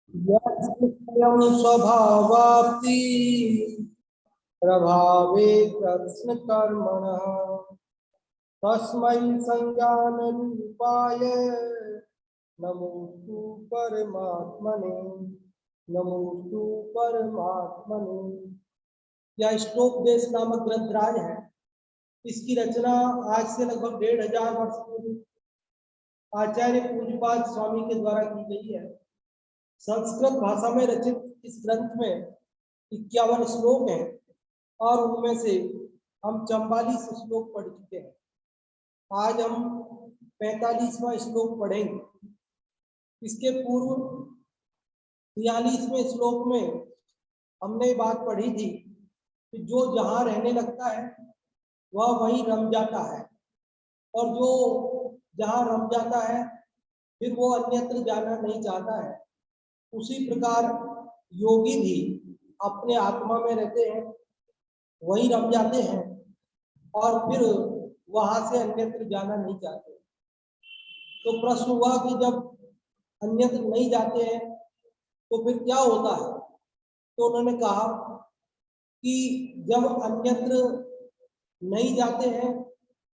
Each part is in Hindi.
स्वयं स्वभावाप्ति प्रभावे प्रश्न कर्मणः तस्मै संज्ञान रूपाय नमोस्तु परमात्मने नमोस्तु परमात्मने। यह श्लोक देश नामक ग्रंथ राज है। इसकी रचना आज से लगभग 1500 वर्ष पूर्व आचार्य पूज्यपाद स्वामी के द्वारा की गई है। संस्कृत भाषा में रचित इस ग्रंथ में 51 श्लोक हैं और उनमें से हम 44 श्लोक पढ़ चुके हैं। आज हम 45वां श्लोक पढ़ेंगे। इसके पूर्व 43वें श्लोक में हमने बात पढ़ी थी कि जो जहाँ रहने लगता है वह वहीं रम जाता है, और जो जहाँ रम जाता है फिर वो अन्यत्र जाना नहीं चाहता है। उसी प्रकार योगी भी अपने आत्मा में रहते हैं, वहीं रम जाते हैं और फिर वहां से अन्यत्र जाना नहीं चाहते। तो प्रश्न हुआ कि जब अन्यत्र नहीं जाते हैं तो फिर क्या होता है। तो उन्होंने कहा कि जब अन्यत्र नहीं जाते हैं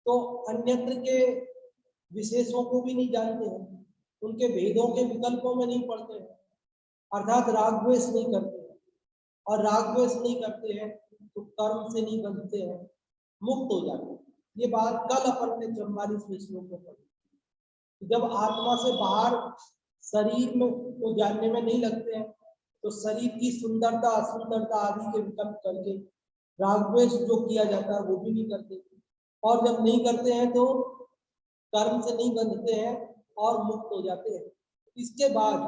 तो अन्यत्र के विशेषों को भी नहीं जानते हैं, उनके भेदों के विकल्पों में नहीं पड़ते हैं, अर्थात राग द्वेष नहीं करते हैं। और राग द्वेष नहीं करते हैं तो कर्म से नहीं बंधते हैं, मुक्त हो जाते हैं। ये बात कल अपन ने 44वें श्लोक में पढ़ी। जब आत्मा से बाहर शरीर में को जानने में नहीं लगते हैं तो शरीर की सुंदरता असुंदरता आदि के विकल्प करके राग द्वेष जो किया जाता है वो भी नहीं करते। और जब नहीं करते हैं तो कर्म से नहीं बंधते हैं और मुक्त हो जाते हैं। इसके बाद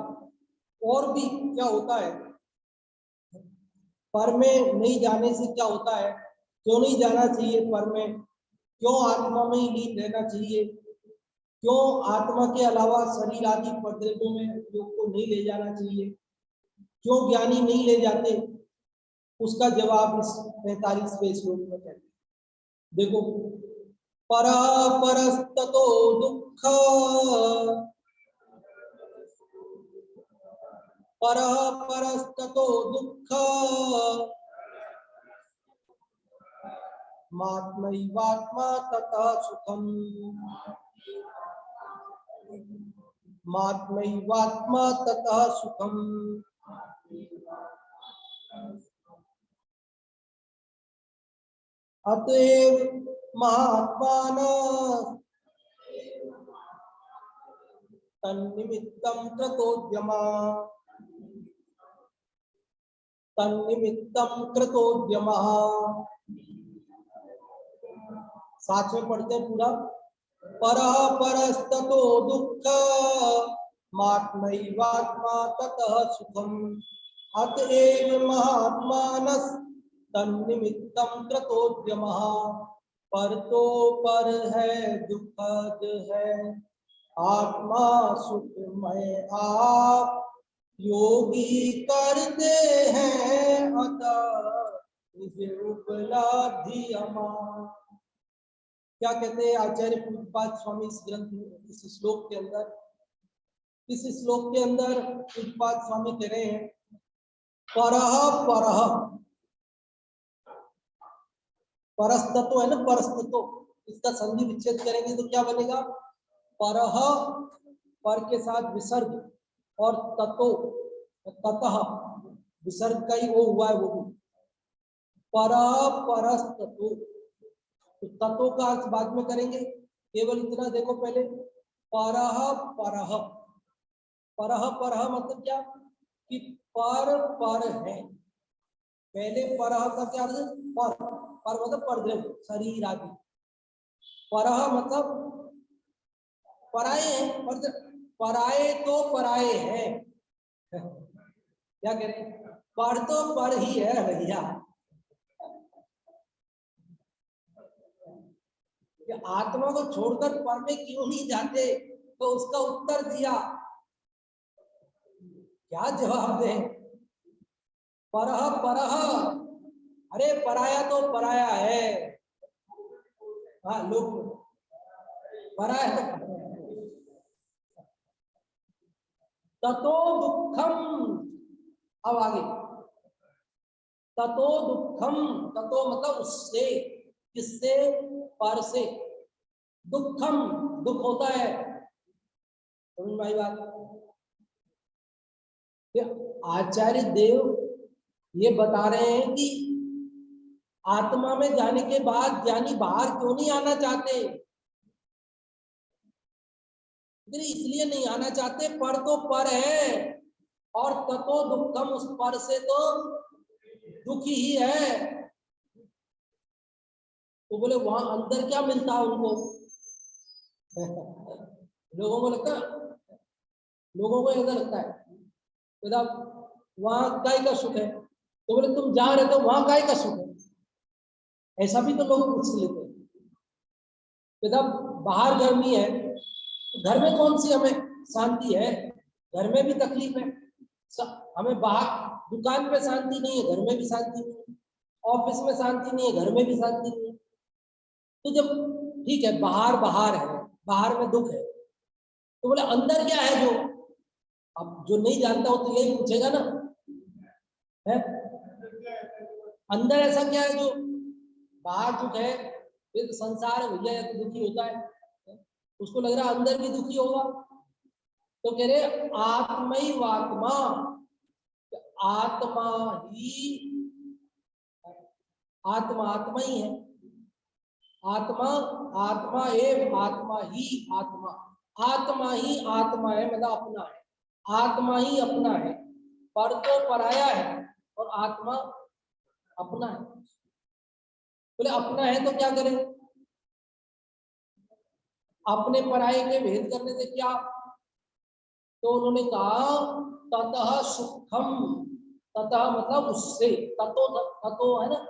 और भी क्या होता है, पर में नहीं जाने से क्या होता है, क्यों नहीं जाना चाहिए पर में, क्यों आत्मा में ही लीन रहना चाहिए, क्यों आत्मा के अलावा शरीर आदि पदार्थों में योग को नहीं ले जाना चाहिए, क्यों ज्ञानी नहीं ले जाते, उसका जवाब इस 45वें श्लोक में कहते हैं। देखो, परा परस्ततो दुःख परः परस्ततो दुःख मात्मैवात्मा ततः सुखम् मात्मैवात्मा ततः सुखम्। अतएव महात्मानः तन्निमित्तं कृतोद्यमः। साथ में पढ़ते हैं पूरा। परः परस्ततो दुःख मात्मैवात्मा ततः सुखम् अतएव महात्मानः तन्निमित्तं कृतोद्यमः। पर तो पर है दुखद है आत्मा सुखमय आप योगी करते हैं अतः निज उपलब्धि अमा। क्या कहते हैं आचार्य पूज्यपाद स्वामी इस ग्रंथ में, इस श्लोक के अंदर? इस श्लोक के अंदर पूज्यपाद स्वामी कह रहे हैं परह परह, परस्तत्व है ना, परस्तत्व, इसका संधि विच्छेद करेंगे तो क्या बनेगा? परह, पर के साथ विसर्ग, और ततो ततः विसर्ग का ही वो हुआ है, वो भी परह परस्तत्व। तो तत्व का अर्थ बाद में करेंगे, केवल इतना देखो पहले। परह परह, परह परह मतलब क्या कि पर है। पहले परह का क्या अर्थ? पर मतलब परद्रव्य, शरीर आदि। परह मतलब पराये हैं, पराये तो पराये हैं। क्या कह रहे हैं? पर तो पर ही है भैया। आत्मा को छोड़कर पर में क्यों नहीं जाते? तो उसका उत्तर दिया, क्या जवाब दे? परह परह, अरे पराया तो पराया है। हाँ, लोग पराया तो ततो दुखम, अब आगे ततो दुखम, ततो मतलब उससे, किससे, पर से, दुखम दुख होता है, समझ में आई बात। आचार्य देव ये बता रहे हैं कि आत्मा में जाने के बाद ज्ञानी बाहर क्यों नहीं आना चाहते, इसलिए नहीं आना चाहते, पर तो पर है, और ततो दुखम, उस पर से तो दुखी ही है। तो बोले वहां अंदर क्या मिलता है उनको लोगों को लगता है, लोगों को ऐसा लगता है वहां काय का सुख है, तो बोले तुम जा रहे तो वहां काय का सुख है, ऐसा भी तो लोग पूछ लेते हैं। बाहर गर्मी है, घर में कौन सी हमें शांति है, घर में भी तकलीफ है, हमें बाहर दुकान पे शांति नहीं है, घर में भी शांति नहीं है, ऑफिस में शांति नहीं है, घर में भी शांति नहीं है। तो जब ठीक है बाहर बाहर है, बाहर में दुख है, तो बोले अंदर क्या है, जो अब जो नहीं जानता हो तो यही पूछेगा ना, है अंदर ऐसा क्या है जो बाहर दुख है, फिर संसार है भैया तो दुखी होता है, उसको लग रहा है अंदर भी दुखी होगा। तो कह रहे आत्मई वात्मा, आत्मा ही, आत्मा आत्मा ही है, आत्मा आत्मा एव आत्मा ही आत्मा, आत्मा ही आत्मा है, मतलब अपना है, आत्मा ही अपना है, पर तो पराया है और आत्मा अपना है। बोले अपना है तो क्या करें, अपने पराये के भेद करने से क्या, तो उन्होंने कहा ततः सुखम, ततः मतलब उससे, ततो ततो है ना,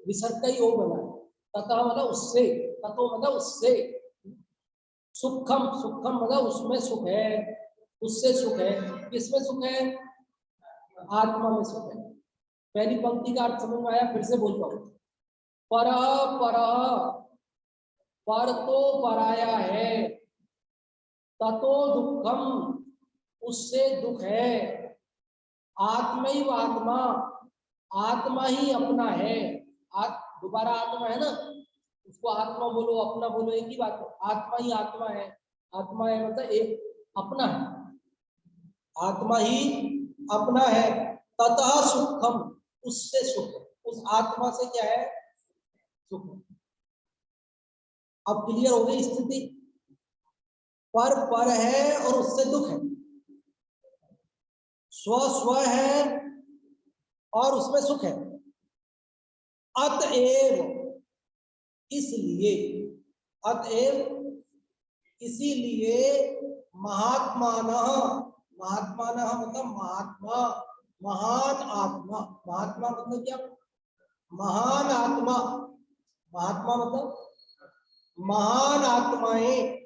विसर्ग का ही वो बना है, ततः मतलब उससे, ततो मतलब उससे, सुखम, सुखम मतलब उसमें सुख है, उससे सुख है, किसमें सुख है, आत्मा में सुख है। पहली पंक्ति का अर्थ समझ में आया, फिर से बोलता हूं, पर पर पर तो पराया है, ततो दुखम उससे दुख है, आत्मैव आत्मा आत्मा ही अपना है, दोबारा आत्मा है ना, उसको आत्मा बोलो अपना बोलो एक ही बात है, आत्मा ही आत्मा है, आत्मा है मतलब एक अपना है, आत्मा ही अपना है, ततः सुखम उससे सुख, उस आत्मा से क्या है, सुख। अब क्लियर हो गई स्थिति, पर है और उससे दुख है, स्व स्व है और उसमें सुख है, अतएव इसलिए, अतएव इसीलिए महात्मानः, महात्मानः मतलब महात्मा, महान आत्मा, महात्मा मतलब क्या, महान आत्मा, महात्मा मतलब महान आत्माएं,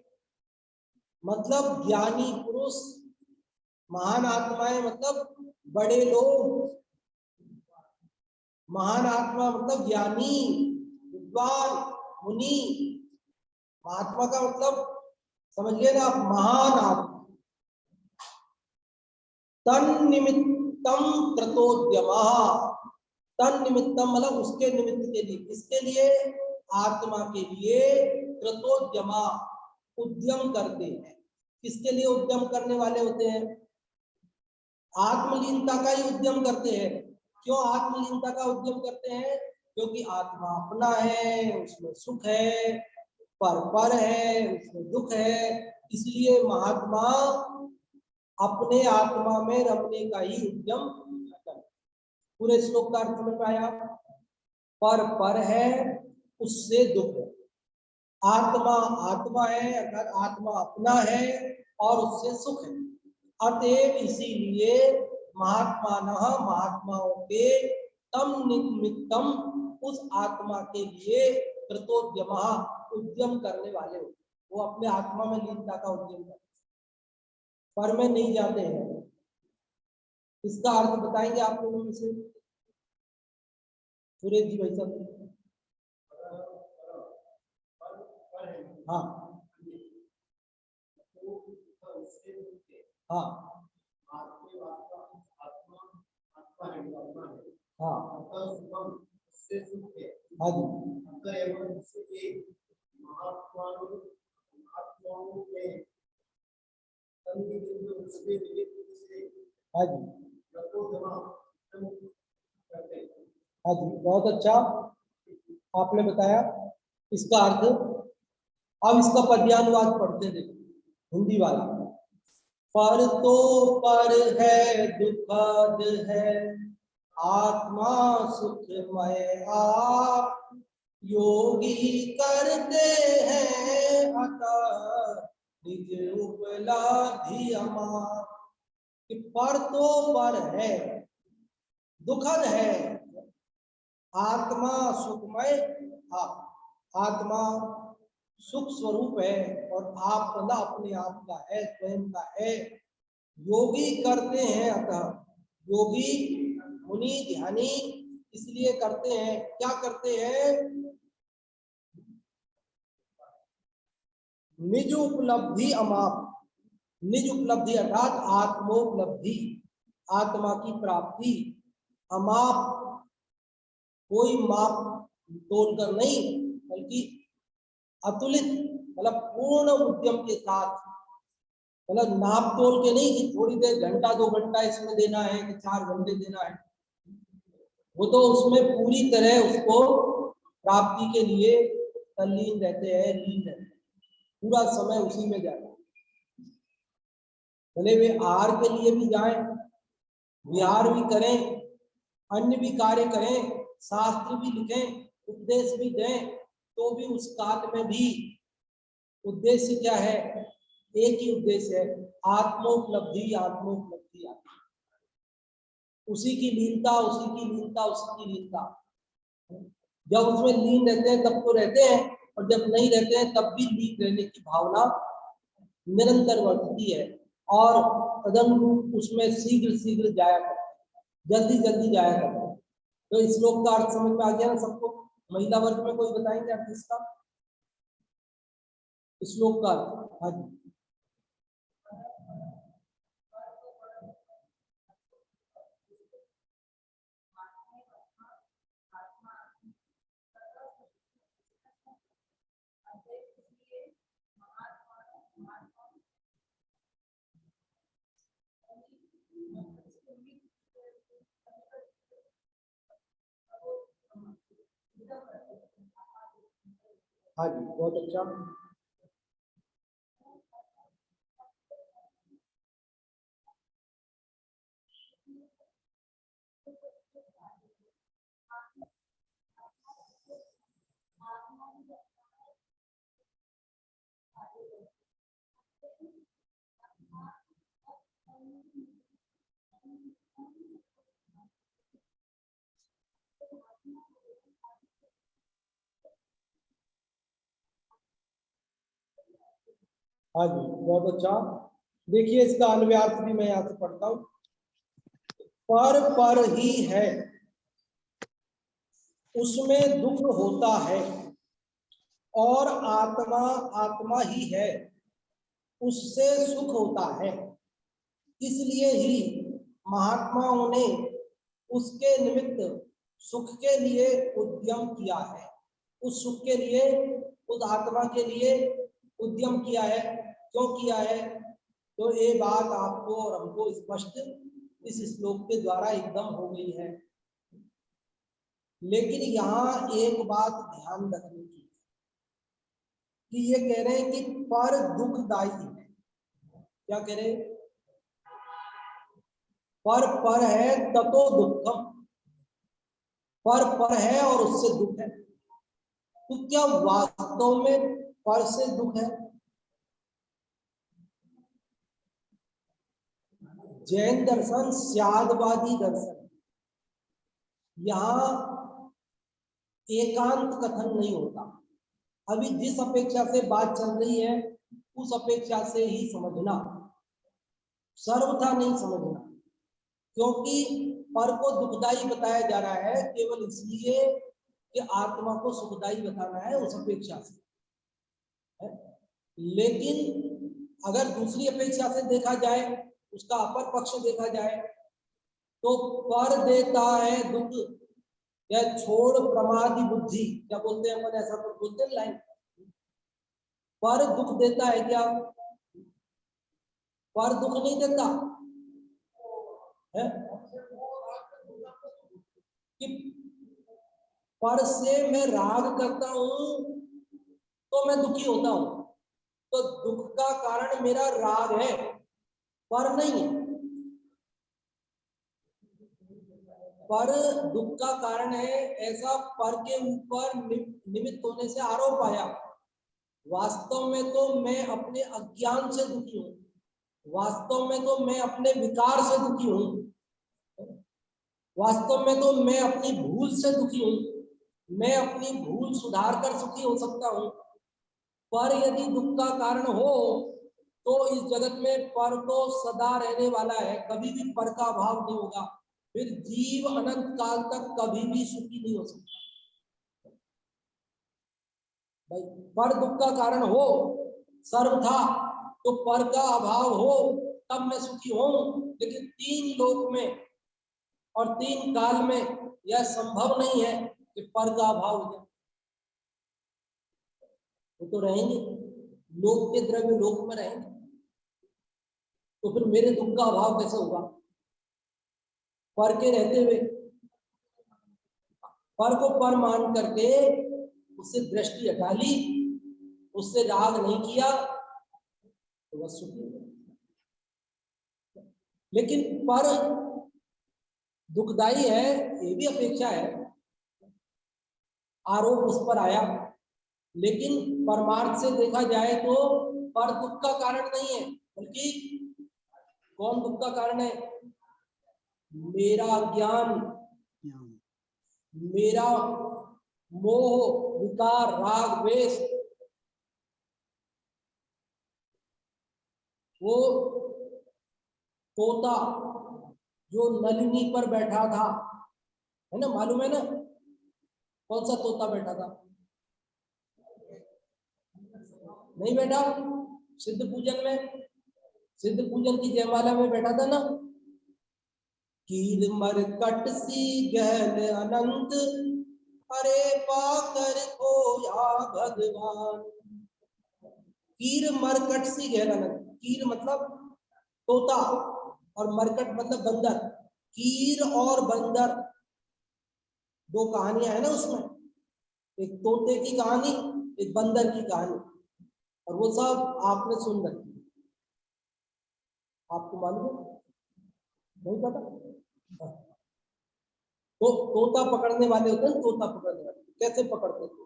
मतलब ज्ञानी पुरुष, महान आत्माएं मतलब बड़े लोग, महान आत्मा मतलब ज्ञानी विद्वान मुनि, महात्मा का मतलब समझिए ना आप, महान आत्मा, तन निमित्तम कृतोद्यमा, तन निमित्तम मतलब उसके निमित्त के लिए, किसके लिए, आत्मा के लिए, कृतोद्यमा उद्यम करते हैं, किसके लिए उद्यम करने वाले होते हैं, आत्मलीनता का ही उद्यम करते हैं। क्यों आत्मलीनता का उद्यम करते हैं, क्योंकि आत्मा अपना है, उसमें सुख है, पर है उसमें दुख है, इसलिए महात्मा अपने आत्मा में रमने का ही उद्यम करते। पूरे श्लोक का अर्थ समझ में आया, पर है उससे दुख है, आत्मा आत्मा है अर्थात आत्मा अपना है और उससे सुख है, अतएव इसीलिए महात्मानः महात्माओं के तम निमित्तम उस आत्मा के लिए कृतोद्यमा उद्यम करने वाले हो, वो अपने आत्मा में लीनता का उद्यम करते, पर में नहीं जाते हैं। इसका अर्थ बताएंगे आप लोगों में से, सुरेश जी भाई साहब। हाँ हाँ हाँ हाँ जी हाँ जी हाँ जी, बहुत अच्छा आपने बताया इसका अर्थ। अब इसका पद्यानुवाद पढ़ते थे हिंदी वाला। पर तो पर है दुखद है आत्मा सुखमय आप योगी करते हैं अतः निज उपलब्धि अमाप। कि पर तो पर है, दुखद है, आत्मा सुखमय, आत्मा सुख स्वरूप है और आप सदा अपने आप का है, स्वयं का है। योगी करते हैं अतः, योगी मुनि ध्यानी इसलिए करते हैं, क्या करते हैं? निज उपलब्धि अमाप, निज उपलब्धि अर्थात आत्मोपलब्धि, आत्मा की प्राप्ति। अमाप कोई माप तोड़कर नहीं, बल्कि अतुलित, मतलब पूर्ण उद्यम के साथ, मतलब नाप तोल के नहीं कि थोड़ी देर घंटा 2 घंटा इसमें देना है कि 4 घंटे देना है। वो तो उसमें पूरी तरह उसको प्राप्ति के लिए तल्लीन रहते हैं, लीन रहते हैं, पूरा समय उसी में जाता है। भले वे आहार के लिए भी जाएं, विहार भी करें, अन्य भी कार्य करें, शास्त्र भी लिखें, उपदेश भी दें, तो भी उस काल में भी उद्देश्य क्या है? एक ही उद्देश्य है, आत्मोपलब्धि, आत्मोपलब्धि। उसी की लीनता, उसी की लीनता, उसी की लीनता। जब उसमें लीन रहते हैं तब तो रहते हैं, और जब नहीं रहते हैं तब भी लीन रहने की भावना निरंतर बढ़ती है और तदनुरूप उसमें शीघ्र शीघ्र जाया करते हैं, जल्दी जल्दी जाया करते हैं। तो इस श्लोक का अर्थ समझ में आ गया ना सबको? महिला वर्ग में कोई बताएंगे अर्थ इसका, श्लोक का अर्थ? हाँ जी हाँ जी, बहुत अच्छा। हाँ जी, बहुत अच्छा। देखिए इसका अन्वयार्थ भी मैं यहाँ से पढ़ता हूँ। पर ही है, उसमें दुख होता है, और आत्मा आत्मा ही है, उससे सुख होता है। इसलिए ही महात्माओं ने उसके निमित्त सुख के लिए उद्यम किया है, उस सुख के लिए, उस आत्मा के लिए उद्यम किया है। क्यों किया है? तो ये बात आपको और हमको स्पष्ट इस श्लोक के द्वारा एकदम हो गई है। लेकिन यहाँ एक बात ध्यान रखने की कि ये कह रहे हैं कि पर दुखदाई है। क्या कह रहे हैं? पर है ततो दुखम, पर है और उससे दुख है। तो क्या वास्तव में पर से दुख है? जैन दर्शन स्यादवादी दर्शन, यहाँ एकांत कथन नहीं होता। अभी जिस अपेक्षा से बात चल रही है उस अपेक्षा से ही समझना, सर्वथा नहीं समझना। क्योंकि पर को दुखदाई बताया जा रहा है केवल इसलिए कि आत्मा को सुखदाई बताना है उस अपेक्षा से है। लेकिन अगर दूसरी अपेक्षा से देखा जाए, उसका अपर पक्ष देखा जाए, तो पर देता है दुख या छोड़ प्रमादी बुद्धि, क्या बोलते हैं अपन, ऐसा तो बोलते हैं लाइन, पर दुख देता है क्या, पर दुख नहीं देता है कि पर से मैं राग करता हूं तो मैं दुखी होता हूं, तो दुख का कारण मेरा राग है, पर नहीं है। पर दुख का कारण है ऐसा पर के ऊपर निमित्त होने से आरोप आया। वास्तव में तो मैं अपने अज्ञान से दुखी हूं, वास्तव में तो मैं अपने विकार से दुखी हूं, वास्तव में तो मैं अपनी भूल से दुखी हूं, मैं अपनी भूल सुधार कर सुखी हो सकता हूं। पर यदि दुख का कारण हो तो इस जगत में पर तो सदा रहने वाला है, कभी भी पर का अभाव नहीं होगा, फिर जीव अनंत काल तक कभी भी सुखी नहीं हो सकता। भाई पर दुख का कारण हो सर्वथा, तो पर का अभाव हो तब मैं सुखी हूं, लेकिन तीन लोक में और तीन काल में यह संभव नहीं है कि पर का अभाव हो जाए। वो तो रहेंगे, लोक के द्रव्य लोक में रहेंगे, तो फिर मेरे दुख का अभाव कैसे होगा? पर के रहते हुए पर को पर मान करके उससे दृष्टि हटा ली, उससे राग नहीं किया, तो बस सुखी हो। लेकिन पर दुखदाई है, ये भी अपेक्षा है, आरोप उस पर आया, लेकिन परमार्थ से देखा जाए तो पर दुख का कारण नहीं है, बल्कि कौन दुख का कारण है? मेरा ज्ञान, मेरा मोह, विकार, राग, द्वेष। वो तोता जो नलिनी पर बैठा था, है ना, मालूम है ना कौन सा तोता बैठा था? नहीं बैठा? सिद्ध पूजन में, सिद्ध पूजन की जयमाला में बैठा था ना। कीर मरकट सी गहन अनंत, अरे पाकर खोया भगवान। कीर मरकट सी गहन अनंत, कीर मतलब तोता और मरकट मतलब बंदर। कीर और बंदर दो कहानियां है ना उसमें, एक तोते की कहानी, एक बंदर की कहानी, और वो सब आपने सुन रखी। आपको मालूम है? नहीं पता? तो तोता पकड़ने वाले होते हैं, तोता पकड़ने वाले कैसे पकड़ते थे?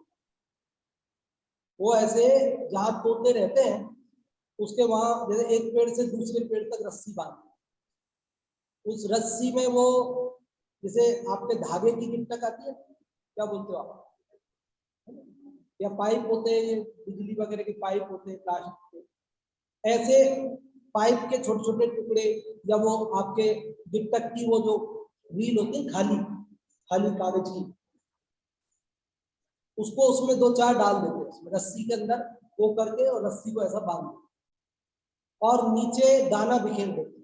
वो ऐसे, जहां तोते रहते हैं उसके वहां जैसे एक पेड़ से दूसरे पेड़ तक रस्सी बांध, उस रस्सी में वो, जैसे आपके धागे की गिट्टक आती है, क्या बोलते हो आप, या पाइप होते हैं, बिजली वगैरह के पाइप होते हैं प्लास्टिक के, ऐसे पाइप के छोटे छोटे टुकड़े, या वो आपके गिट्टक की वो जो रील होती है खाली खाली कागज की, उसको उसमें दो चार डाल देते हैं उसमें रस्सी के अंदर, वो करके और रस्सी को ऐसा बांध देते और नीचे दाना बिखेर देते,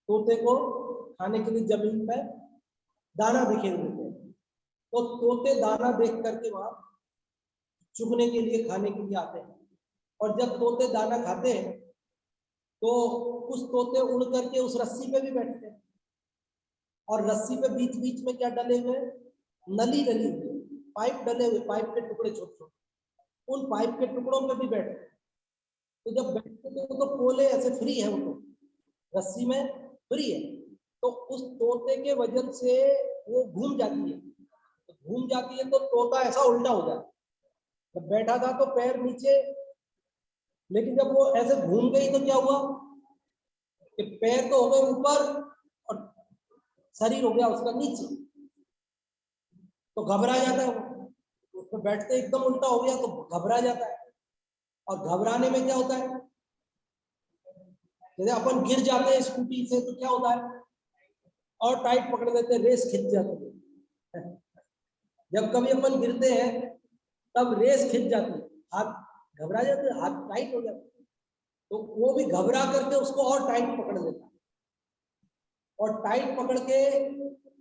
तोते को खाने के लिए जमीन पर दाना बिखेर देते हैं। तो तोते दाना देख करके वहां चुगने के लिए, खाने के लिए आते हैं, और जब तोते दाना खाते हैं तो कुछ तोते उड़ करके उस रस्सी पे भी बैठते हैं, और रस्सी पे बीच बीच में क्या डले हुए, नली डली हुई, पाइप डले हुए, पाइप के टुकड़े छोटे छोटे, उन पाइप के टुकड़ों पे भी बैठते हैं। तो जब बैठते तो पोले ऐसे फ्री है, वो तो रस्सी में फ्री है, तो उस तोते के वजन से वो घूम जाती है, तो घूम जाती है तो तोता ऐसा उल्टा हो जाता है। जब बैठा था तो पैर नीचे, लेकिन जब वो ऐसे घूम गई तो क्या हुआ कि पैर तो हो गए ऊपर और शरीर हो गया उसका नीचे, तो घबरा जाता है वो, उसमें बैठते एकदम उल्टा हो गया तो घबरा जाता है। और घबराने में क्या होता है, जैसे अपन गिर जाते हैं स्कूटी से तो क्या होता है, और टाइट पकड़ देते हैं, रेस खिंच जाती है। जब कभी अपन गिरते हैं तब रेस खिंच जाती है, हाथ घबरा जाते हैं, हाथ टाइट हो जाते हैं, तो वो भी घबरा करके उसको और टाइट पकड़ लेता है। और टाइट पकड़ के,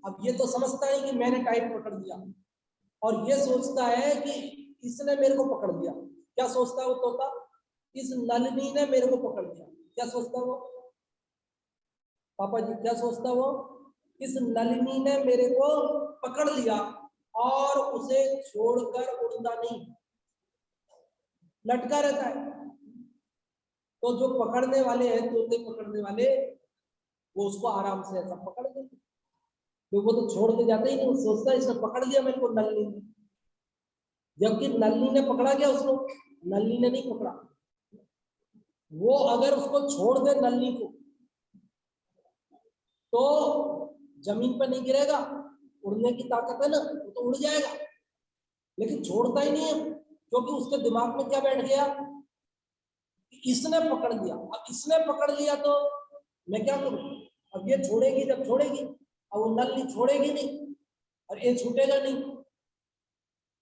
अब ये तो समझता है कि मैंने टाइट पकड़ दिया, और ये सोचता है कि इसने मेरे को पकड़ दिया। क्या सोचता है वो तोता? इस नलिनी ने मेरे को पकड़ दिया। क्या सोचता वो पापा जी? क्या सोचता वो? इस नलिनी ने मेरे को पकड़ लिया और उसे छोड़कर उड़ता नहीं, लटका रहता है। तो जो पकड़ने वाले हैं, तोते पकड़ने वाले, वो उसको आराम से ऐसा पकड़ लेते, तो वो तो छोड़ के जाते ही नहीं, सोचता है इसने पकड़ लिया मेरे को नलिनी ने, जबकि नलिनी ने पकड़ा क्या उसको? नलिनी ने नहीं पकड़ा। वो अगर उसको छोड़ दे नलिनी को, तो जमीन पर नहीं गिरेगा, उड़ने की ताकत है ना, वो तो उड़ जाएगा, लेकिन छोड़ता ही नहीं है, क्योंकि उसके दिमाग में क्या बैठ गया? इसने पकड़ लिया। अब इसने पकड़ लिया तो मैं क्या करूं? अब ये छोड़ेगी, जब छोड़ेगी, अब वो नलिनी छोड़ेगी नहीं और ये छूटेगा नहीं,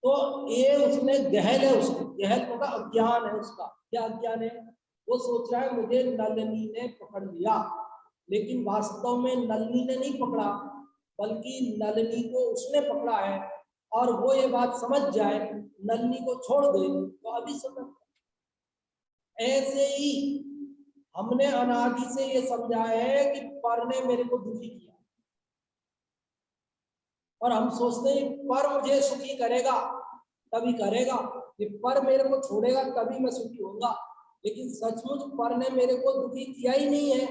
तो ये उसने गहल है, उसको गहल होगा, अज्ञान है उसका। क्या अज्ञान है? वो सोच रहा है मुझे नलिनी ने पकड़ लिया, लेकिन वास्तव में नलिनी ने नहीं पकड़ा, बल्कि नलिनी को उसने पकड़ा है। और वो ये बात समझ जाए, नलिनी को छोड़ दे, तो अभी समझ। ऐसे ही हमने अनादि से ये समझा है कि पर ने मेरे को दुखी किया, और हम सोचते हैं पर मुझे सुखी करेगा, तभी करेगा, ये पर मेरे को छोड़ेगा तभी मैं सुखी होऊंगा। लेकिन सचमुच पर ने मेरे को दुखी किया ही नहीं है,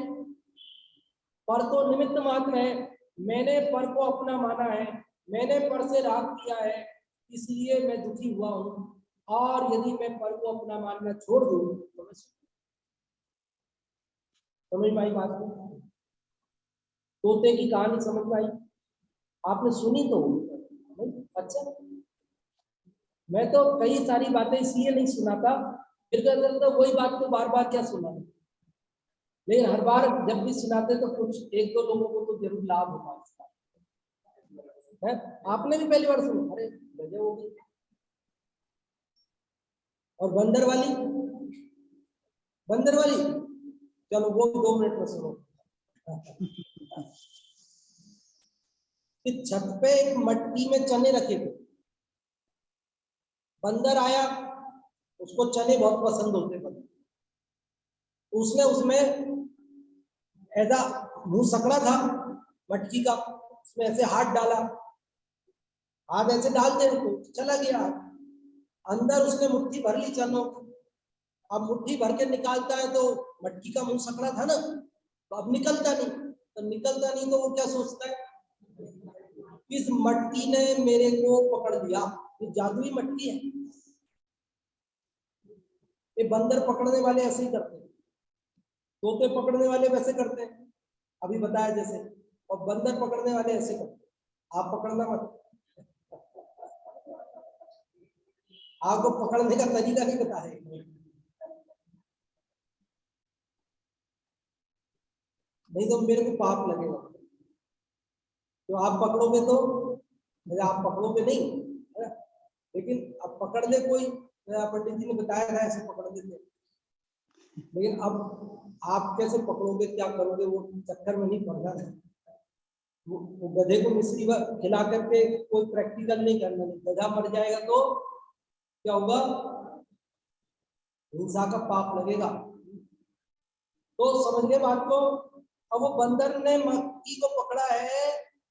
पर तो निमित्त मात्र है। मैंने पर को अपना माना है, मैंने पर से राग किया है, इसलिए मैं दुखी हुआ हूं। और यदि मैं पर को अपना मानना छोड़ दूं तो मैं समझ में आई बात को? तोते की कहानी समझ में आई? आपने सुनी तो नहीं? अच्छा, मैं तो कई सारी बातें इसलिए नहीं सुनाता, फिर कहते तो वही बात को बार बार क्या सुना, लेकिन हर बार जब भी सुनाते तो कुछ एक दो लोगों को तो जरूर लाभ होता है। आपने भी पहली बार सुना? अरे गजब हो गई। और बंदर वाली, बंदर वाली, चलो वो 2 मिनट में सुनो। कि छत पे एक मटकी में चने रखे थे, बंदर आया, उसको चने बहुत पसंद होते बंदर, उसने उसमें ऐसा मुंह सकड़ा था मटकी का, उसमें ऐसे हाथ डाला, हाथ ऐसे डालते हैं तो चला गया, अंदर उसने मुट्ठी भर ली चनों। अब मुट्ठी भर के निकालता है तो मटकी का मुंह सकड़ा था ना, तो अब निकलता नहीं, तो निकलता नहीं तो वो क्या सोचता है? इस मटकी ने मेरे को पकड़ लिया, ये जादुई मटकी है। ये बंदर पकड़ने वाले ऐसे ही करते हैं, तोते पकड़ने वाले वैसे करते हैं अभी बताया जैसे, और बंदर पकड़ने वाले ऐसे करते हैं। आप पकड़ना मत, आपको पकड़ने का तरीका नहीं पता है, नहीं तो मेरे को पाप लगेगा। तो आप पकड़ोगे तो, आप पकड़ोगे नहीं है? लेकिन अब पकड़ ले कोई, पंडित जी ने बताया था ऐसे पकड़ लेते, लेकिन अब आप कैसे पकड़ोगे, क्या करोगे, वो चक्कर में नहीं पड़ना है। वो गधे को मिश्री खिला करके कोई प्रैक्टिकल नहीं करना, नहीं गधा मर जाएगा तो क्या होगा? हिंसा का पाप लगेगा। तो समझ गए बात को? अब वो बंदर ने मटकी को पकड़ा है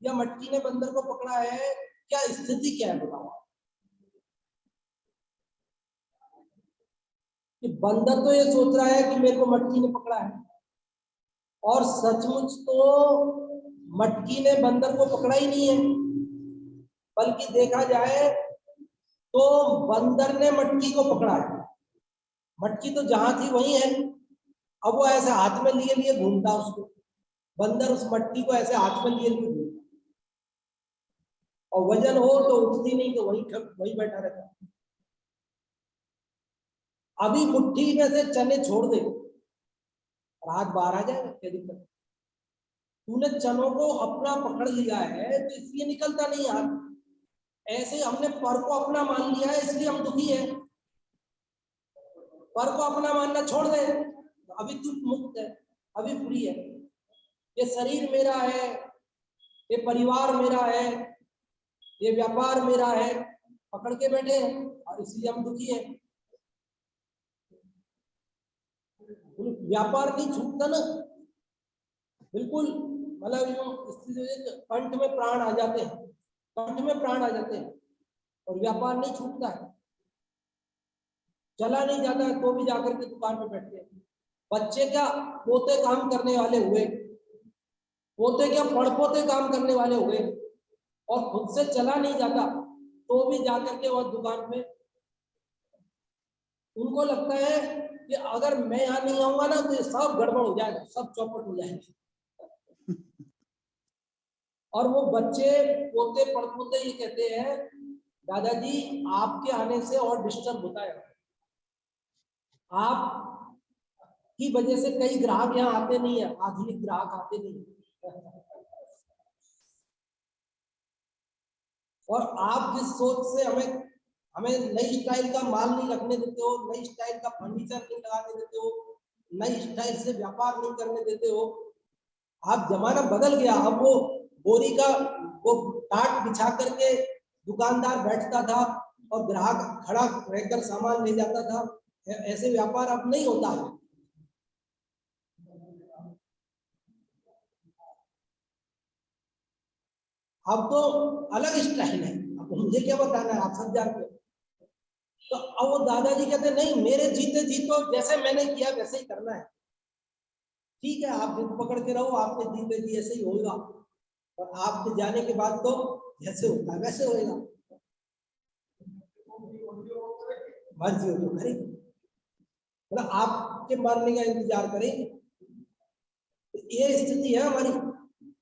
या मटकी ने बंदर को पकड़ा है, क्या स्थिति क्या है बताओ? कि बंदर तो ये सोच रहा है कि मेरे को मटकी ने पकड़ा है, और सचमुच तो मटकी ने बंदर को पकड़ा ही नहीं है, बल्कि देखा जाए तो बंदर ने मटकी को पकड़ा है। मटकी तो जहां थी वही है, अब वो ऐसे हाथ में लिए लिए घूमता, उसको बंदर उस मटकी को ऐसे हाथ में लिए लिए घूमता, और वजन हो तो उठती नहीं, तो वही बैठा रहता। अभी मुट्ठी में से चने छोड़ दे, रात बाहर आ जाएगा, क्या दिक्कत? तूने चनों को अपना पकड़ लिया है तो इसलिए निकलता नहीं यार। ऐसे हमने पर को अपना मान लिया है, इसलिए हम दुखी है। पर को अपना मानना छोड़ दे, तो अभी तू मुक्त है, अभी फ्री है। ये शरीर मेरा है, ये परिवार मेरा है, ये व्यापार मेरा है, पकड़ के बैठे हैं और इसलिए हम दुखी हैं। व्यापार नहीं छूटता ना, बिल्कुल मतलब कंठ में प्राण आ जाते हैं, कंठ में प्राण आ जाते हैं और व्यापार नहीं छूटता है, चला नहीं जाता है तो भी जाकर के दुकान पे बैठते हैं। बच्चे क्या पोते काम करने वाले हुए, पोते क्या पड़पोते काम करने वाले हुए और खुद से चला नहीं जाता तो भी जाकर के वह दुकान पे, उनको लगता है कि अगर मैं यहाँ नहीं आऊंगा ना तो ये सब गड़बड़ हो जाएगा, सब चौपट हो जाएंगे। और वो बच्चे पोते पड़पोते ये कहते हैं दादाजी आपके आने से और डिस्टर्ब होता है, आप की वजह से कई ग्राहक यहाँ आते नहीं है, आधुनिक ग्राहक आते नहीं है। और आप जिस सोच से हमें नई स्टाइल का माल नहीं रखने देते हो, नई स्टाइल का फर्नीचर नहीं लगाने देते हो, नई स्टाइल से व्यापार नहीं करने देते हो, आप जमाना बदल गया। अब वो बोरी का वो टाट बिछा करके दुकानदार बैठता था और ग्राहक खड़ा रहकर सामान ले जाता था, ऐसे व्यापार अब नहीं होता है। अब तो अलग स्टाइल है, अब मुझे क्या बताना है, आप सब जानते हो। तो अब वो दादाजी कहते नहीं, मेरे जीते जी तो जैसे मैंने किया वैसे ही करना है। ठीक है, आप जिद पकड़ के रहो, आपके जीते जी ऐसे ही होगा और आपके जाने के बाद तो जैसे होता है वैसे होगा, मर्जी हो तो करेंगे, मतलब आपके मरने का इंतजार करेंगे। ये स्थिति है हमारी।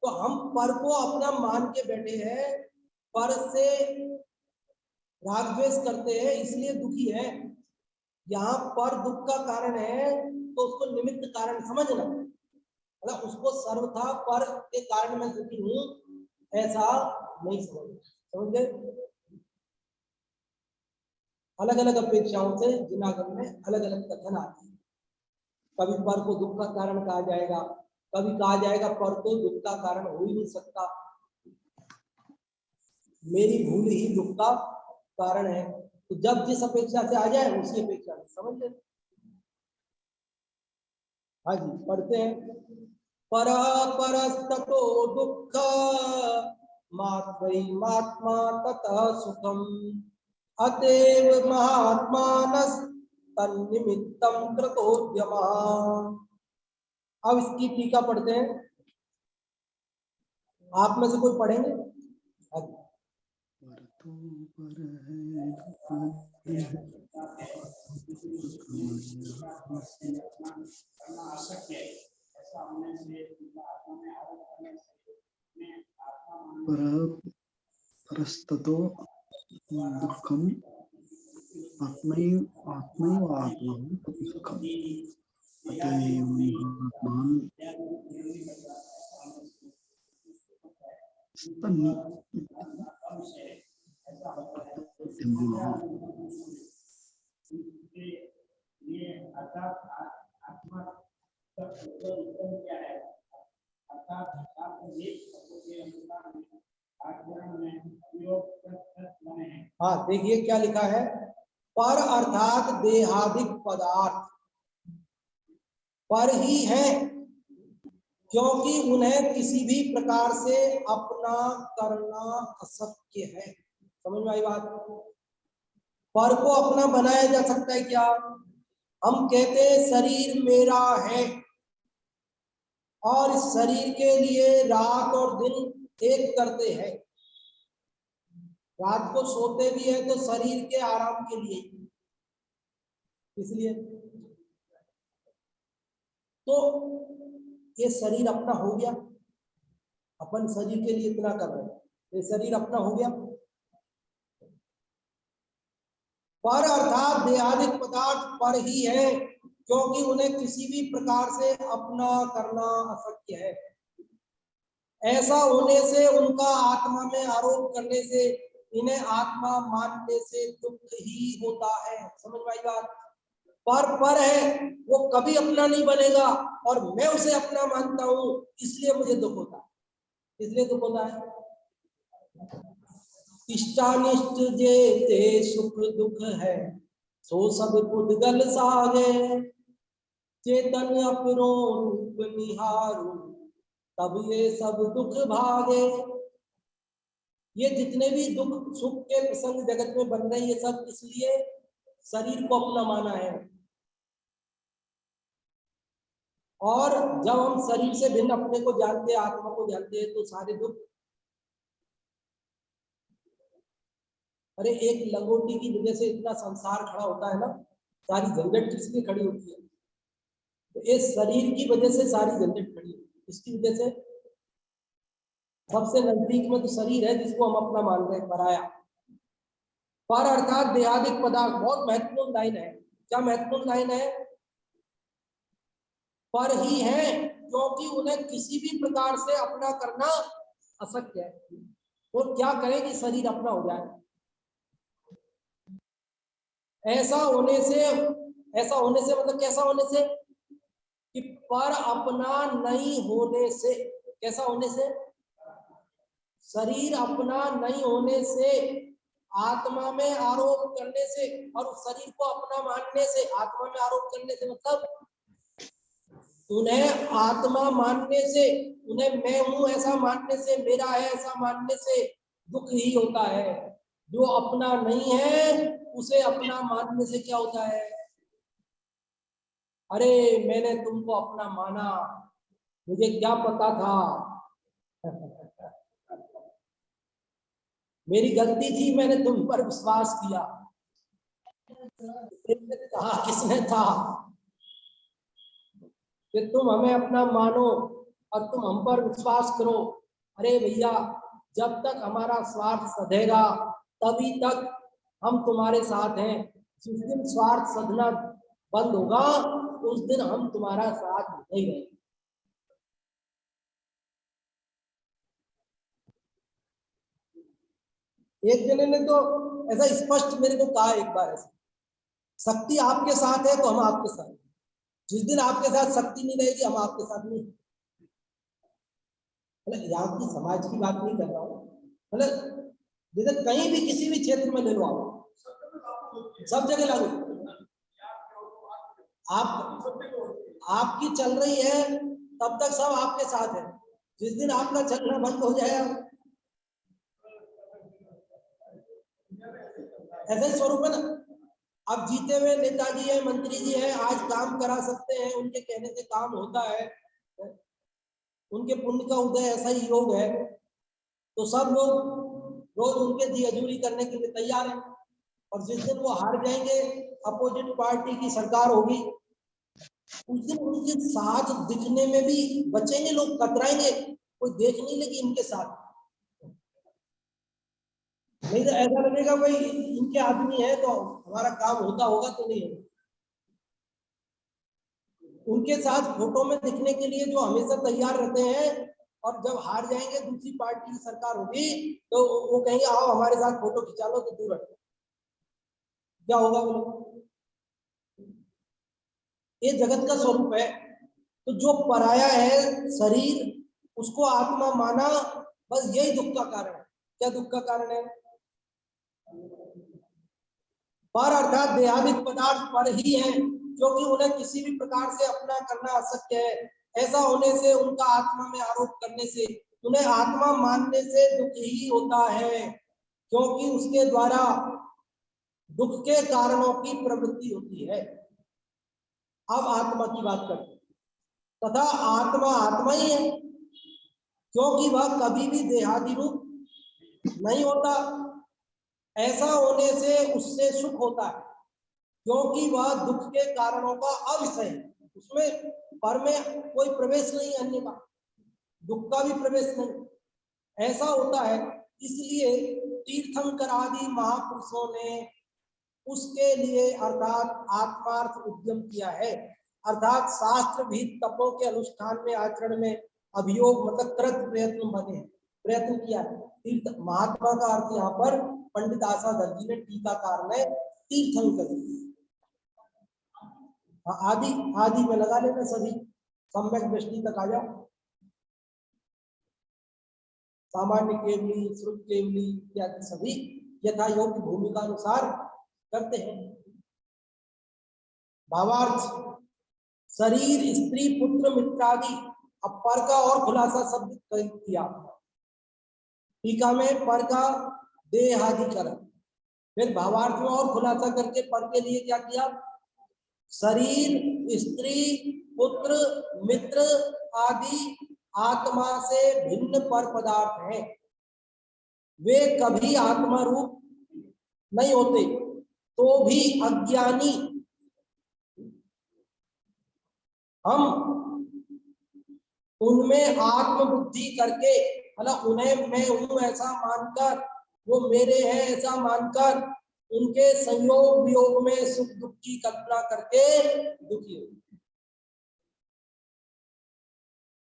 तो हम पर को अपना मान के बैठे हैं, पर से राग द्वेष करते हैं इसलिए दुखी है। यहाँ पर दुख का कारण है तो उसको निमित्त कारण समझना, मतलब उसको सर्वथा पर के कारण मैं दुखी हूं ऐसा नहीं समझ गए। अलग अलग अपेक्षाओं से जिनागम में अलग अलग कथन आते हैं। कभी पर को दुख का कारण कहा जाएगा, कभी कहा जाएगा पर को दुख का कारण हो ही नहीं सकता, मेरी भूल ही दुख का कारण है। तो जब जिस अपेक्षा से आ जाए उसी अपेक्षा से समझ ले। हाँ जी, पढ़ते हैं। पर परस्ततो दुख मात्मा ततः सुखम अतएव महात्मानस तन्निमित्तम कृतोद्यमः। अब इसकी टीका पढ़ते हैं, आप में से कोई पढ़ेंगे? परस्ततो दुःखम आत्मैव आत्मनः सुखम अतएव महात्मानं हाँ, देखिए क्या लिखा है, पर अर्थात देहादिक पदार्थ पर ही है क्योंकि उन्हें किसी भी प्रकार से अपना करना अशक्य है। समझ में आई बात? पर को अपना बनाया जा सकता है क्या? हम कहते हैं शरीर मेरा है और इस शरीर के लिए रात और दिन एक करते हैं, रात को सोते भी है तो शरीर के आराम के लिए, इसलिए तो ये शरीर अपना हो गया, अपन शरीर के लिए इतना कर रहे हैं, ये शरीर अपना हो गया। पर अर्थात देहादिक पदार्थ पर ही है क्योंकि उन्हें किसी भी प्रकार से अपना करना अशक्य है। ऐसा होने से उनका आत्मा में आरोप करने से इन्हें आत्मा मानने से दुख ही होता है। समझ में आई बात? पर है, वो कभी अपना नहीं बनेगा और मैं उसे अपना मानता हूं, इसलिए मुझे दुख होता है। इसलिए दुख होता है। इष्टानिष्ट जे ते सुख दुख है, सो सब पुद्गल सागे, चेतन अपनो रूप निहारू, तब ये सब दुख भागे। ये जितने भी दुख सुख के प्रसंग जगत में बन रहे हैं, ये सब इसलिए शरीर को अपना माना है। और जब हम शरीर से भिन्न अपने को जानते हैं, आत्मा को जानते हैं, तो सारे दुख, अरे एक लंगोटी की वजह से इतना संसार खड़ा होता है ना, सारी झंझट किसकी खड़ी होती है? तो इस शरीर की वजह से सारी झंझट खड़ी होती है। इसकी वजह से सबसे नजदीक में तो शरीर है, जिसको हम अपना मान रहे हैं, पराया। पर अर्थात देहादिक पदार्थ, बहुत महत्वपूर्ण लाइन है। क्या महत्वपूर्ण लाइन है? पर ही है, क्योंकि उन्हें किसी भी प्रकार से अपना करना अशक्य है। वो क्या करें कि शरीर अपना हो जाए। ऐसा होने से मतलब कैसा होने से? कि पर अपना नहीं होने से। कैसा होने से? शरीर अपना नहीं होने से, आत्मा में आरोप करने से, और उस शरीर को अपना मानने से, आत्मा में आरोप करने से मतलब उन्हें आत्मा मानने से, उन्हें मैं हूं ऐसा मानने से, मेरा है ऐसा मानने से दुख ही होता है। जो अपना नहीं है उसे अपना मानने से क्या होता है? अरे मैंने तुमको अपना माना, मुझे क्या पता था, मेरी गलती थी, मैंने तुम पर विश्वास किया। कहा किसने था कि तुम हमें अपना मानो और तुम हम पर विश्वास करो? अरे भैया, जब तक हमारा स्वार्थ सधेगा तभी तक हम तुम्हारे साथ हैं। जिस दिन स्वार्थ सधना बंद होगा उस दिन हम तुम्हारा साथ नहीं रहेंगे। एक जने ने तो ऐसा स्पष्ट मेरे को कहा एक बार, ऐसा, शक्ति आपके साथ है तो हम आपके साथ हैं। जिस दिन आपके साथ शक्ति नहीं रहेगी हम आपके साथ नहीं। मतलब यहाँ की समाज की बात नहीं कर रहा हूँ, मतलब जैसे कहीं भी किसी भी क्षेत्र में ले लो आप, सब जगह लागू। आप आपकी चल रही है तब तक सब आपके साथ है। जिस दिन आपका चलना बंद हो जाएगा, ऐसा ही स्वरूप है ना। अब जीते हुए नेताजी है, मंत्री जी है, आज काम करा सकते हैं, उनके कहने से काम होता है, उनके पुण्य का उदय, ऐसा ही योग है। तो सब लोग रोज उनके जी हजूरी करने के लिए तैयार हैं। और जिस दिन वो हार जाएंगे, अपोजिट पार्टी की सरकार होगी, उस दिन उनके साथ दिखने में भी बचेंगे लोग, कतराएंगे, कोई देख नहीं लगी इनके साथ। नहीं तो ऐसा लगेगा भाई इनके आदमी है तो हमारा काम होता होगा, तो नहीं होगा। उनके साथ फोटो में दिखने के लिए जो हमेशा तैयार रहते हैं, और जब हार जाएंगे, दूसरी पार्टी की सरकार होगी, तो वो कहेंगे आओ हमारे साथ फोटो खिंचा लो, तो दूर हटो। क्या होगा बोलो? ये जगत का स्वरूप है। तो जो पराया है शरीर, उसको आत्मा माना, बस यही दुख का कारण है। क्या दुख का कारण है? पर अर्थात देहादिक पदार्थ पर ही है, क्योंकि उन्हें किसी भी प्रकार से अपना करना अशक्य है। ऐसा होने से, उनका आत्मा में आरोप करने से, उन्हें आत्मा मानने से दुख ही होता है, क्योंकि उसके द्वारा दुख के कारणों की प्रवृत्ति होती है। अब आत्मा की बात करते हैं। तथा आत्मा आत्मा ही है, क्योंकि वह कभी भी देहादि रूप नहीं होता। ऐसा होने से उससे सुख होता है, क्योंकि वह दुख के कारणों का अविषय है। उसमें पर में कोई प्रवेश नहीं, अन्य का दुख का भी प्रवेश नहीं। ऐसा होता है, इसलिए तीर्थंकर आदि महापुरुषों ने उसके लिए अर्थात आत्मार्थ उद्यम किया है। अर्थात शास्त्र भी तपों के अनुष्ठान में, आचरण में अभियोग मतलब कृत प्रयत्न बने, प्रयत्न किया है। तीर्थ महात्मा का अर्थ यहाँ पर पंडित आशा दर्जी ने टीकाकार ने तीर्थंकर, आदि आदि में लगा लेना सभी, सम्यक दृष्टि तक आ जाओ। सामान्य केवली, श्रुत केवली इत्यादि सभी यथा योग्य भूमिका अनुसार करते हैं। भावार्थ, शरीर, स्त्री, पुत्र, मित्रादि। अब पर का और खुलासा शब्द किया। टीका में पर का देहाधिकरण, फिर भावार्थ में और खुलासा करके पर के लिए क्या किया? शरीर, स्त्री, पुत्र, मित्र आदि आत्मा से भिन्न पर पदार्थ हैं, वे कभी आत्मा रूप नहीं होते, तो भी अज्ञानी हम उनमें आत्मबुद्धि करके, मतलब उन्हें मैं हूं ऐसा मानकर, वो मेरे हैं ऐसा मानकर, उनके संयोग वियोग में सुख दुख की कल्पना करके दुखी हो।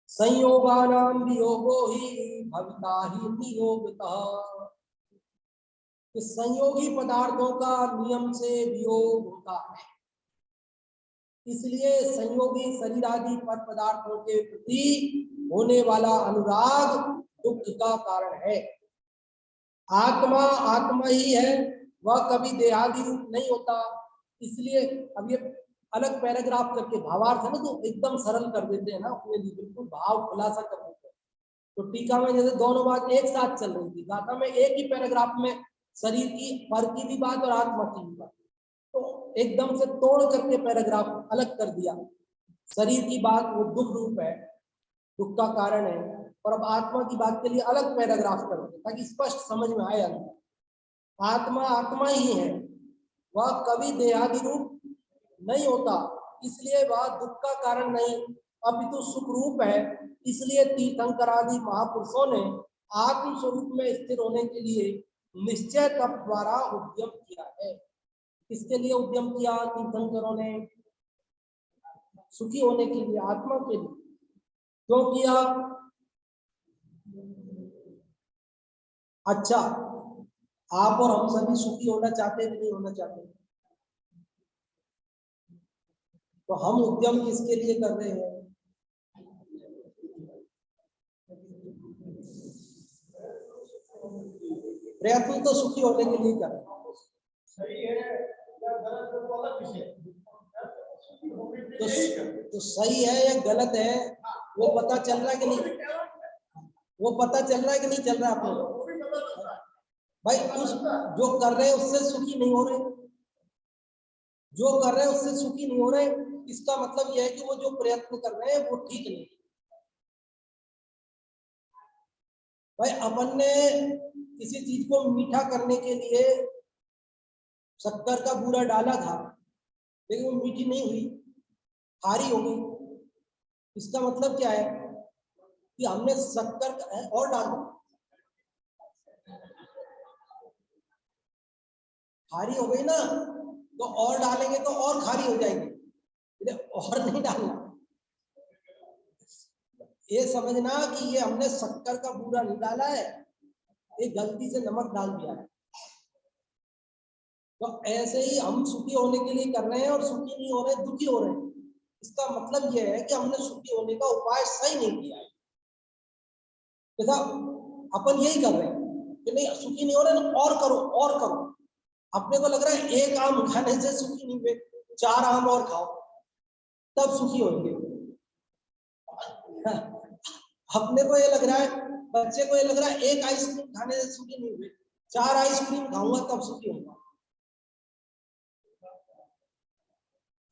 संयोगानाम वियोगो ही भविता ही नियोगतः। संयोगी पदार्थों का नियम से वियोग होता है, इसलिए संयोगी शरीर आदि पर पदार्थों के प्रति होने वाला अनुराग दुख का कारण है। आत्मा आत्मा ही है, वह कभी देहादि रूप नहीं होता। इसलिए अब ये अलग पैराग्राफ करके भावार्थ है ना, तो एकदम सरल कर देते हैं ना अपने लिए, बिल्कुल भाव खुलासा कर देते हैं। तो टीका में जैसे दोनों बात एक साथ चल रही थी, गाथा में एक ही पैराग्राफ में शरीर की, पर की भी बात और आत्मा की भी बात, तो एकदम से तोड़ करके पैराग्राफ अलग कर दिया। शरीर की बात वो दुख रूप है, दुख का कारण है, और अब आत्मा की बात के लिए अलग पैराग्राफ कर दिया ताकि स्पष्ट समझ में आए। आत्मा आत्मा ही है, वह कभी देहादि रूप नहीं होता, इसलिए वह दुख का कारण नहीं अपितु सुख रूप है। इसलिए तीर्थंकर आदि महापुरुषों ने आत्म स्वरूप में स्थिर होने के लिए निश्चय तप द्वारा उद्यम किया है। किसके लिए उद्यम किया तीर्थंकरों ने? सुखी होने के लिए, आत्मा के लिए। क्यों किया? अच्छा, आप और हम सभी सुखी होना चाहते कि नहीं होना चाहते? तो हम उद्यम किसके लिए कर रहे हैं? प्रयत्न तो सुखी होने के लिए कर रहे हैं। तो सही है या गलत है वो पता चल रहा है कि नहीं? वो पता चल रहा है कि नहीं चल रहा है आपको? भाई उस जो कर रहे हैं उससे सुखी नहीं हो रहे, जो कर रहे हैं उससे सुखी नहीं हो रहे, इसका मतलब यह है कि वो जो प्रयत्न कर रहे हैं वो ठीक नहीं। भाई अपन ने किसी चीज को मीठा करने के लिए शक्कर का बूरा डाला था, लेकिन वो मीठी नहीं हुई, खारी हो गई। इसका मतलब क्या है कि हमने शक्कर और डाल दी, खारी हो गई ना, तो और डालेंगे तो और खारी हो जाएगी, और नहीं डालना। ये समझना कि ये हमने शक्कर का बूरा नहीं डाला है, ये गलती से नमक डाल दिया है। तो ऐसे ही हम सुखी होने के लिए कर रहे हैं और सुखी नहीं हो रहे, दुखी हो रहे हैं। इसका मतलब यह है कि हमने सुखी होने का उपाय सही नहीं किया है। जैसा अपन यही कर रहे हैं कि नहीं सुखी नहीं हो रहे, और करो और करो। अपने को लग रहा है एक आम खाने से सुखी नहीं हुए, 4 आम और खाओ तब सुखी होंगे। अपने को ये लग रहा है, बच्चे को ये लग रहा है एक आइसक्रीम खाने से सुखी नहीं हुए, 4 आइसक्रीम खाऊंगा तब सुखी होऊंगा।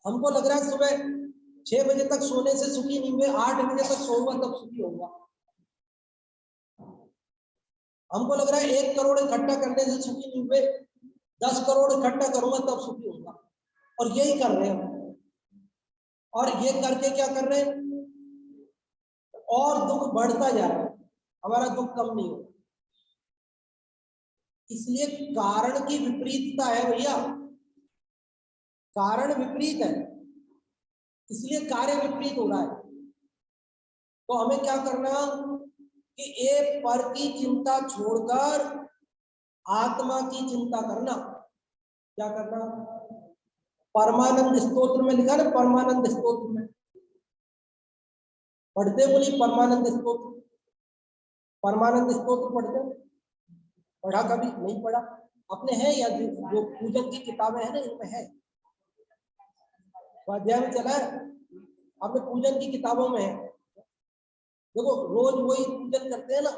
हमको लग रहा है सुबह 6 बजे तक सोने से सुखी नहीं हुए, 8 बजे तक सोऊंगा तब सुखी होऊंगा। हमको लग रहा है 1 करोड़ इकट्ठा करने से सुखी नहीं हुए, 10 करोड़ इकट्ठा करूंगा तब सुखी होऊंगा। और यही कर रहे हैं, और ये करके क्या कर रहे हैं, और दुख बढ़ता जा रहा है, हमारा दुख कम नहीं हो। इसलिए कारण की विपरीतता है भैया, कारण विपरीत है, इसलिए कार्य विपरीत हो रहा है। तो हमें क्या करना कि एक पर की चिंता छोड़कर आत्मा की चिंता करना। क्या करना? परमानंद स्तोत्र में लिखा ना, परमानंद स्तोत्र में पढ़ते बोली परमानंद स्तोत्र, परमानंद स्तोत्र पढ़ते, पढ़ा कभी नहीं पढ़ा अपने? है या जो पूजन की किताबें हैं ना इनमें है, स्वाध्याय में चला है आपने, पूजन की किताबों में है। देखो रोज वही पूजन करते हैं ना,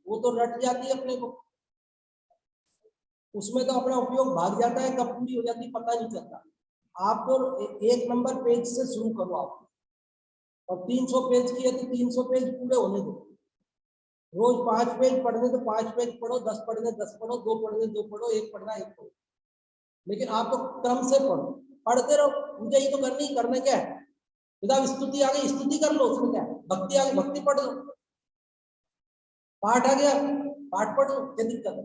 वो तो रट जाती है अपने को, उसमें तो अपना उपयोग भाग जाता है, कब पूरी हो जाती पता नहीं चलता। आप तो 1 नंबर पेज से शुरू करो आप, और 300 पेज की है तो 300 पेज पूरे होने दो। रोज 5 पेज पढ़ने तो 5 पेज पढ़ो, 10 पढ़ने 10 पढ़ो, 2 पढ़ने 2 पढ़ो, 1 पढ़ना 1 पढ़ो, लेकिन आप तो क्रम से पढ़ो, पढ़ते रहो। पूजा ही तो करनी, करना क्या है? विदा स्तुति आ गई, स्तुति कर लो, उसमें क्या है? भक्ति आ गई, भक्ति पढ़ लो, पाठ आ गया, पाठ पढ़ लो, क्या दिक्कत है?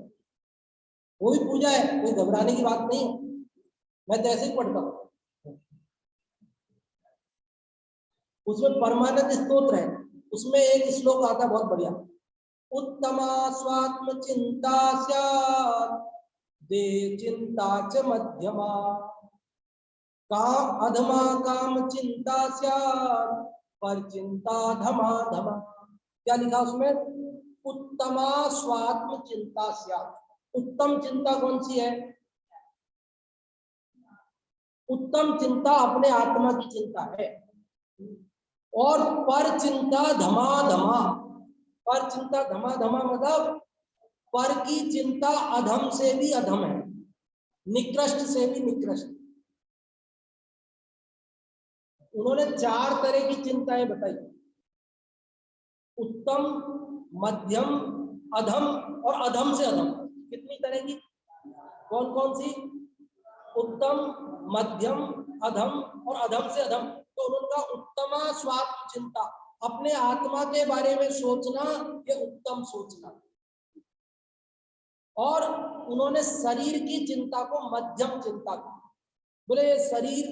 वो भी पूजा है, कोई घबराने की बात नहीं है। मैं तो ऐसे ही पढ़ता हूँ। उसमें परमानंद स्तोत्र है, उसमें एक श्लोक आता है बहुत बढ़िया, उत्तमा स्वात्म चिंता स्यात् दे चिंता च मध्यमा, काम अधमा काम चिंता स्यात् पर चिंता धमा धमा। क्या लिखा उसमें? उत्तमा स्वात्म चिंता स्यात्। उत्तम चिंता कौन सी है? उत्तम चिंता अपने आत्मा की चिंता है, और पर चिंता धमा धमा। पर चिंता धमा धमा मतलब पर की चिंता अधम से भी अधम है, निकृष्ट से भी निकृष्ट। उन्होंने 4 तरह की चिंताएं बताई, उत्तम, मध्यम, अधम और अधम से अधम। कितनी तरह की? कौन कौन सी? उत्तम, मध्यम, अधम और अधम से अधम। तो उनका उत्तमा स्वात्म चिंता, अपने आत्मा के बारे में सोचना, ये उत्तम सोचना। और उन्होंने शरीर की चिंता को मध्यम चिंता की। बोले शरीर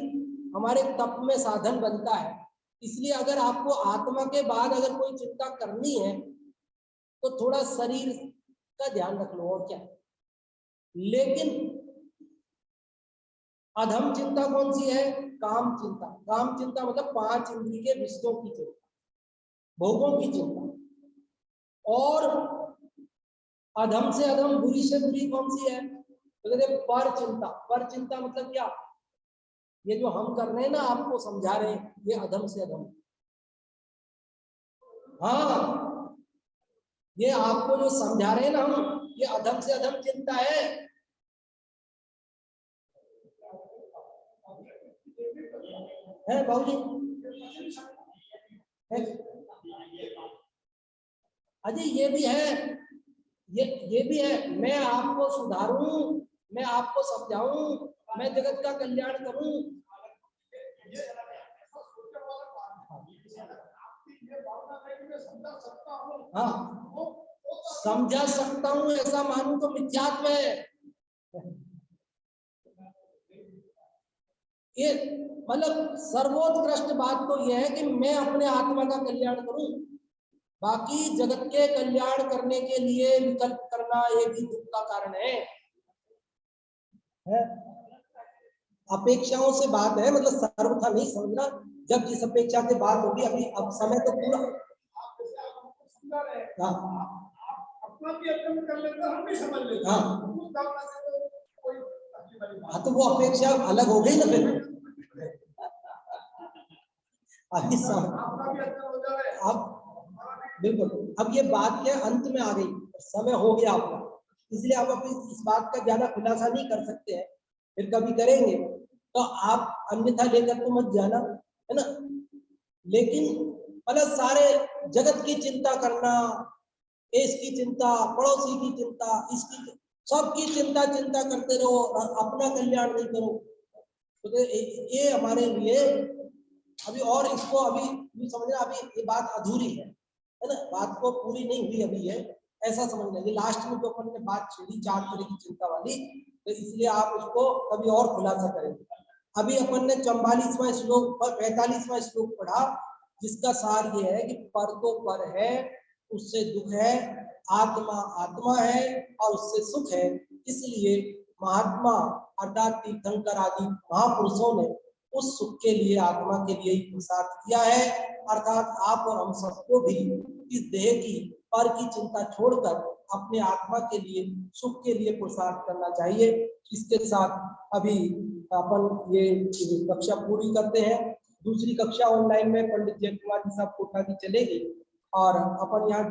हमारे तप में साधन बनता है, इसलिए अगर आपको आत्मा के बाद अगर कोई चिंता करनी है तो थोड़ा शरीर का ध्यान रख लो, और क्या। लेकिन अधम चिंता कौन सी है? काम चिंता। काम चिंता मतलब 5 इंद्रिय के विषयों की चिंता, भोगों की चिंता। और अधम से अधम, बुरी से बुरी कौन सी है? तो कहते पर चिंता। पर चिंता मतलब क्या? ये जो हम कर रहे हैं ना, आपको समझा रहे हैं, ये अधम से अधम। हाँ, ये आपको जो समझा रहे हैं ना हम, ये अधम से अधम चिंता है। है बाबूजी? अजी ये भी है, ये भी है। मैं आपको सुधारूं, मैं आपको समझाऊं, मैं जगत का कल्याण करूं। हाँ, समझा सकता हूं ऐसा मानूं तो मिथ्यात्व है। ये मतलब सर्वोत्कृष्ट बात तो यह है कि मैं अपने आत्मा का कल्याण करूं, बाकी जगत के कल्याण करने के लिए विकल्प करना ये भी दुख का कारण है। अपेक्षाओं से बात है, मतलब सर्वथा नहीं समझना। जब जिस अपेक्षा से बात होगी, अभी अब समय तो पूरा। हाँ, तो वो अपेक्षा अलग हो गई ना फिर। अब बिल्कुल, अब ये बात के अंत में आ गई, समय हो गया आपका, इसलिए आप अपनी इस बात का ज्यादा खुलासा नहीं कर सकते हैं। फिर कभी करेंगे तो आप अन्यथा लेकर तो मत जाना, है ना। लेकिन मतलब सारे जगत की चिंता करना, इसकी चिंता, पड़ोसी की चिंता, इसकी, सबकी चिंता करते रहो, अपना कल्याण नहीं करो, तो ये हमारे लिए अभी, और इसको अभी समझना, अभी ये बात अधूरी है ना, बात को पूरी नहीं हुई अभी है, ऐसा समझना। ये लास्ट में जो अपन ने बात छेड़ी 4 तरह की चिंता वाली, तो इसलिए आप उसको कभी और खुलासा करेंगे। अभी अपन ने 44वां श्लोक पर 45वां श्लोक पढ़ा, जिसका सार ये है कि पर तो पर है, उससे दुख है, आत्मा आत्मा है और उससे सुख है, इसलिए महात्मा अर्थात तीर्थंकर आदि महापुरुषों ने उस सुख के लिए, आत्मा के लिए ही पुरुषार्थ किया है। अर्थात आप और हम सबको भी इस देह की पर की चिंता छोड़कर अपने आत्मा के लिए, सुख के लिए पुरुषार्थ करना चाहिए। इसके साथ अभी अपन ये कक्षा पूरी करते हैं। दूसरी कक्षा ऑनलाइन में पंडित जय कुमार जी साहब कोठारी चलेगी और अपन यहाँ